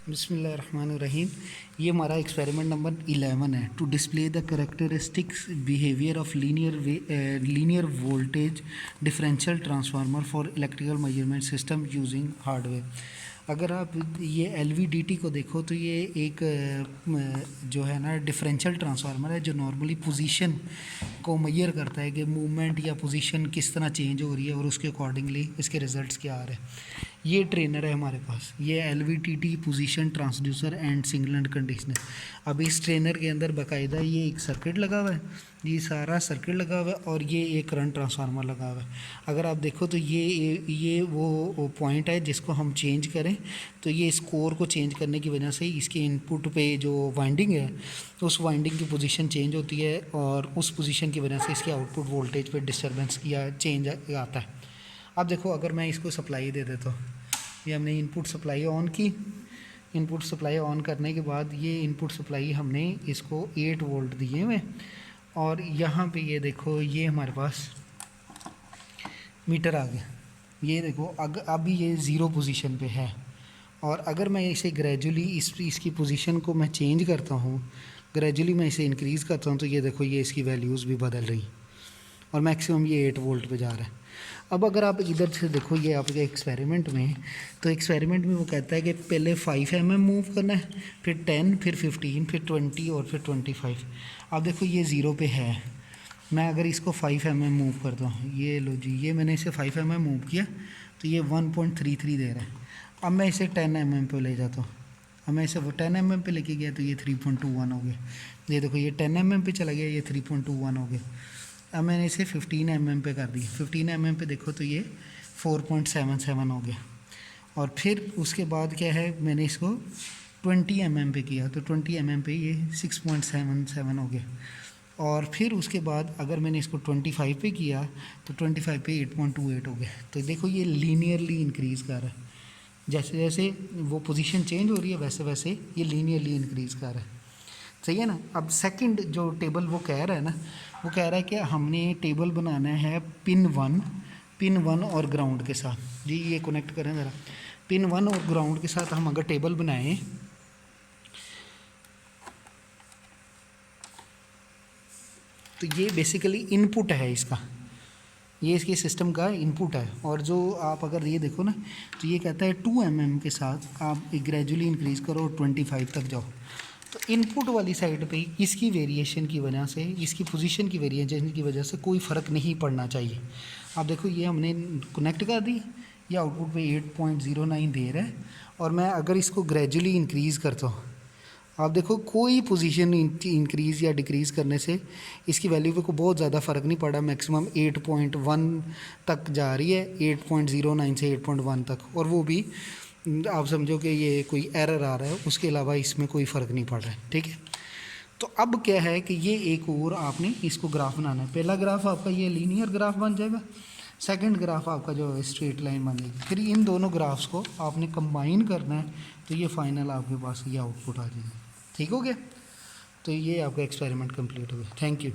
बिस्मिल्लाहिर्रहमानिर्रहीम। ये हमारा एक्सपेरिमेंट नंबर 11 है। To display the characteristics behaviour of linear voltage differential transformer for electrical measurement system using hardware. अगर आप ये एलवीडीटी को देखो तो ये एक जो है ना डिफरेंशियल ट्रांसफार्मर है जो नॉर्मली पोजीशन को मेजर करता है कि मूवमेंट या पोजीशन किस तरह चेंज हो रही है और उसके अकॉर्डिंगली इसके रिजल्ट्स क्या आ रहे हैं। ये ट्रेनर है हमारे पास, ये LVDT position transducer and signal and conditioner. अब इस ट्रेनर के अंदर बाकायदा ये एक सर्किट लगा हुआ है, ये सारा सर्किट लगा हुआ है और ये एक करंट ट्रांसफार्मर लगा हुआ है। अगर आप देखो तो ये वो पॉइंट है जिसको हम चेंज करें तो ये स्कोर को चेंज करने की वजह से इसके इनपुट पे जो वाइंडिंग है उस वाइंडिंग की पोजीशन चेंज होती है और उस पोजीशन की वजह से इसके आउटपुट वोल्टेज पे डिस्टर्बेंस या चेंज आता है। अब देखो अगर मैं इसको सप्लाई दे देता हूँ, ये हमने इनपुट सप्लाई ऑन की, इनपुट सप्लाई ऑन करने के बाद ये इनपुट सप्लाई हमने इसको 8 वोल्ट दिए हुए और यहाँ पे ये देखो ये हमारे पास मीटर आ गया। ये देखो अभी ये ज़ीरो पोजीशन पे है और अगर मैं इसे ग्रेजुअली इसकी पोजीशन को मैं चेंज करता हूँ, ग्रेजुअली मैं इसे इंक्रीज़ करता हूँ तो ये देखो ये इसकी वैल्यूज़ भी बदल रही और मैक्सिमम ये 8 वोल्ट पे जा रहा है। अब अगर आप इधर से देखो ये आपके एक्सपेरिमेंट में, तो एक्सपेरिमेंट में वो कहता है कि पहले 5 mm मूव करना है, फिर 10, फिर 15, फिर 20 और फिर 25। अब देखो ये ज़ीरो पे है, मैं अगर इसको 5 mm मूव करता हूँ, ये लो जी, ये मैंने इसे 5 mm मूव किया तो ये 1.33 दे रहा है। अब मैं इसे 10 mm पे ले जाता हूँ, अब मैं इसे 10 mm पे लेके गया तो ये 3.21 हो गया। ये देखो ये 10 mm पे चला गया, ये 3.21 हो गया। अब मैंने इसे 15 mm पे कर दिया, 15 mm पे देखो तो ये 4.77 हो गया। और फिर उसके बाद क्या है, मैंने इसको 20 mm पे किया तो 20 mm पे ये 6.77 हो गया। और फिर उसके बाद अगर मैंने इसको 25 पे किया तो 25 पे 8.28 हो गया। तो देखो ये लीनियरली इंक्रीज़ कर रहा है, जैसे जैसे वो पोजीशन चेंज हो रही है वैसे वैसे ये लीनियरली इंक्रीज़ कर रहा है। सही है ना। अब सेकंड जो टेबल वो कह रहा है ना, वो कह रहा है कि हमने टेबल बनाना है पिन 1 और ग्राउंड के साथ। जी ये कनेक्ट करें ज़रा, पिन 1 और ग्राउंड के साथ हम अगर टेबल बनाएं तो ये बेसिकली इनपुट है इसका, ये इसके सिस्टम का इनपुट है। और जो आप अगर ये देखो ना तो ये कहता है 2 mm के साथ आप ग्रेजुअली इंक्रीज़ करो और 25 तक जाओ। तो इनपुट वाली साइड पे इसकी वेरिएशन की वजह से, इसकी पोजीशन की वेरिएशन की वजह से कोई फ़र्क नहीं पड़ना चाहिए। आप देखो ये हमने कनेक्ट कर दी, ये आउटपुट पे 8.09 दे रहा है और मैं अगर इसको ग्रेजुअली इंक्रीज़ करता हूँ, आप देखो कोई पोजीशन इंक्रीज़ या डिक्रीज़ करने से इसकी वैल्यू पे को बहुत ज़्यादा फ़र्क नहीं पड़ा। मैक्सिमम 8.1 तक जा रही है, 8.09 से 8.1 तक, और वो भी आप समझो कि ये कोई एरर आ रहा है, उसके अलावा इसमें कोई फ़र्क नहीं पड़ रहा है। ठीक है, तो अब क्या है कि ये एक और आपने इसको ग्राफ बनाना है। पहला ग्राफ आपका ये लीनियर ग्राफ बन जाएगा, सेकंड ग्राफ आपका जो है स्ट्रेट लाइन बन जाएगी। फिर इन दोनों ग्राफ्स को आपने कंबाइन करना है तो ये फाइनल आपके पास ये आउटपुट आ जाएगा। ठीक हो गया, तो ये आपका एक्सपेरिमेंट कंप्लीट हो गया। Thank you.